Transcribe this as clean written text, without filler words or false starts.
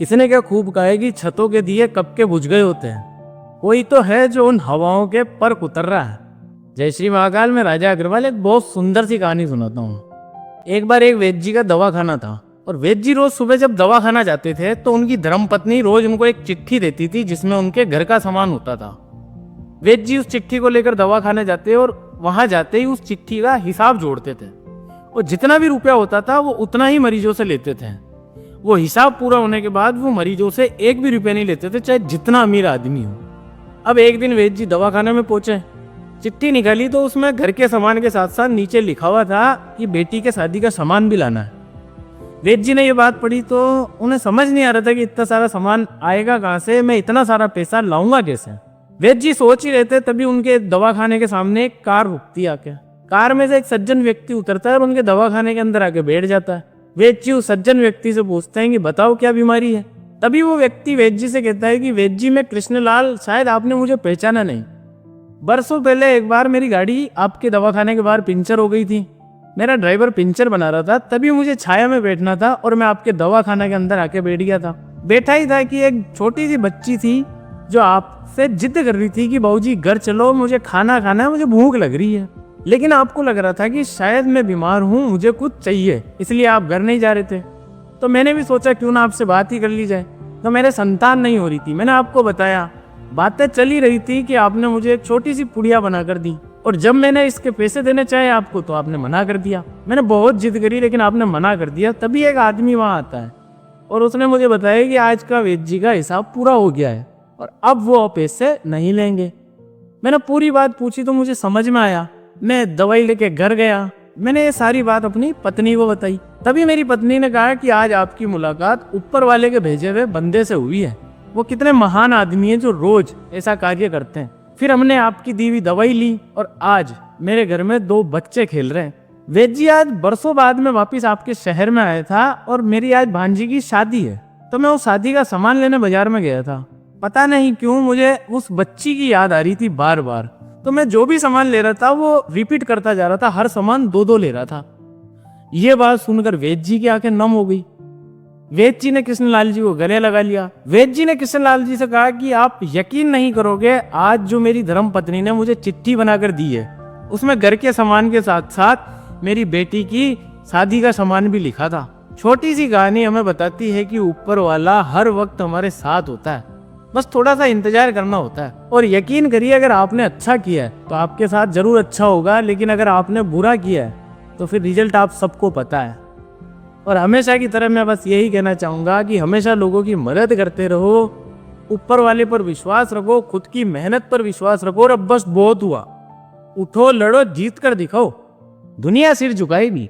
किसी ने क्या खूब कहा है कि छतों के दिए कब के बुझ गए होते हैं, कोई तो है जो उन हवाओं के पर उतर रहा है। जय श्री महाकाल में राजा अग्रवाल एक बहुत सुंदर सी कहानी सुनाता हूँ। एक बार एक वैद्य जी का दवाखाना था और वैद्य जी रोज सुबह जब दवाखाना जाते थे तो उनकी धर्मपत्नी रोज उनको एक चिट्ठी देती थी जिसमें उनके घर का सामान होता था। वैद्य जी उस चिट्ठी को लेकर दवाखाने जाते और वहां जाते ही उस चिट्ठी का हिसाब जोड़ते थे और जितना भी रुपया होता था वो उतना ही मरीजों से लेते थे। वो हिसाब पूरा होने के बाद वो मरीजों से एक भी रुपया नहीं लेते थे, चाहे जितना अमीर आदमी हो। अब एक दिन वैद्य जी दवाखाने में पहुंचे, चिट्ठी निकाली तो उसमें घर के सामान के साथ साथ नीचे लिखा हुआ था कि बेटी के शादी का सामान भी लाना है। वैद्य जी ने ये बात पढ़ी तो उन्हें समझ नहीं आ रहा था कि इतना सारा सामान आएगा कहाँ से, मैं इतना सारा पैसा लाऊंगा कैसे। वैद्य जी सोच ही रहे थे, तभी उनके दवाखाने के सामने एक कार रुकती आके। कार में से एक सज्जन व्यक्ति उतरता है और उनके दवाखाने के अंदर आके बैठ जाता है। वैद्य जी उस सज्जन व्यक्ति से पूछते हैं कि बताओ क्या बीमारी है। तभी वो व्यक्ति वैद्य जी से कहता है कि वैद्य जी मैं कृष्णलाल, शायद आपने मुझे पहचाना नहीं। बरसों पहले एक बार मेरी गाड़ी आपके दवाखाने के बाहर पंचर हो गई थी। मेरा ड्राइवर पंचर बना रहा था, तभी मुझे छाया में बैठना था और मैं आपके दवाखाने के अंदर आके बैठ गया था। बैठा ही था कि एक छोटी सी बच्ची थी जो आपसे जिद कर रही थी कि बाबूजी घर चलो, मुझे खाना खाना है, मुझे भूख लग रही है। लेकिन आपको लग रहा था कि शायद मैं बीमार हूँ, मुझे कुछ चाहिए, इसलिए आप घर नहीं जा रहे थे। तो मैंने भी सोचा क्यों ना आपसे बात ही कर ली जाए। तो मेरे संतान नहीं हो रही थी, मैंने आपको बताया, बातें चल ही रही थी कि आपने मुझे एक छोटी सी पुड़िया बनाकर दी और जब मैंने इसके पैसे देने चाहे आपको तो आपने मना कर दिया। मैंने बहुत जिद करी लेकिन आपने मना कर दिया। तभी एक आदमी वहाँ आता है और उसने मुझे बताया कि आज का वैद्य जी का हिसाब पूरा हो गया है और अब वो पैसे नहीं लेंगे। मैंने पूरी बात पूछी तो मुझे समझ में आया। मैं दवाई लेके घर गया, मैंने ये सारी बात अपनी पत्नी को बताई। तभी मेरी पत्नी ने कहा कि आज आपकी मुलाकात ऊपर वाले के भेजे हुए बंदे से हुई है। वो कितने महान आदमी हैं जो रोज ऐसा कार्य करते हैं। फिर हमने आपकी दी हुई दवाई ली और आज मेरे घर में 2 बच्चे खेल रहे हैं। वैद्य जी आज बरसों बाद में वापिस आपके शहर में आया था और मेरी आज भांजी की शादी है, तो मैं उस शादी का सामान लेने बाजार में गया था। पता नहीं क्यों मुझे उस बच्ची की याद आ रही थी बार बार, तो मैं जो भी सामान ले रहा था वो रिपीट करता जा रहा था, हर सामान 2-2 ले रहा था। ये बात सुनकर वैद्य जी की आंखें नम हो गई। वैद्य जी ने कृष्णलाल जी को गले लगा लिया। वैद्य जी ने कृष्णलाल जी से कहा कि आप यकीन नहीं करोगे, आज जो मेरी धर्मपत्नी ने मुझे चिट्ठी बनाकर दी है उसमें घर के सामान के साथ साथ मेरी बेटी की शादी का सामान भी लिखा था। छोटी सी कहानी हमें बताती है कि ऊपर वाला हर वक्त हमारे साथ होता है, बस थोड़ा सा इंतजार करना होता है। और यकीन करिए, अगर आपने अच्छा किया है तो आपके साथ जरूर अच्छा होगा, लेकिन अगर आपने बुरा किया है तो फिर रिजल्ट आप सबको पता है। और हमेशा की तरह मैं बस यही कहना चाहूंगा कि हमेशा लोगों की मदद करते रहो, ऊपर वाले पर विश्वास रखो, खुद की मेहनत पर विश्वास रखो और अब बस बहुत हुआ, उठो, लड़ो, जीत कर दिखाओ, दुनिया सिर झुकाएगी।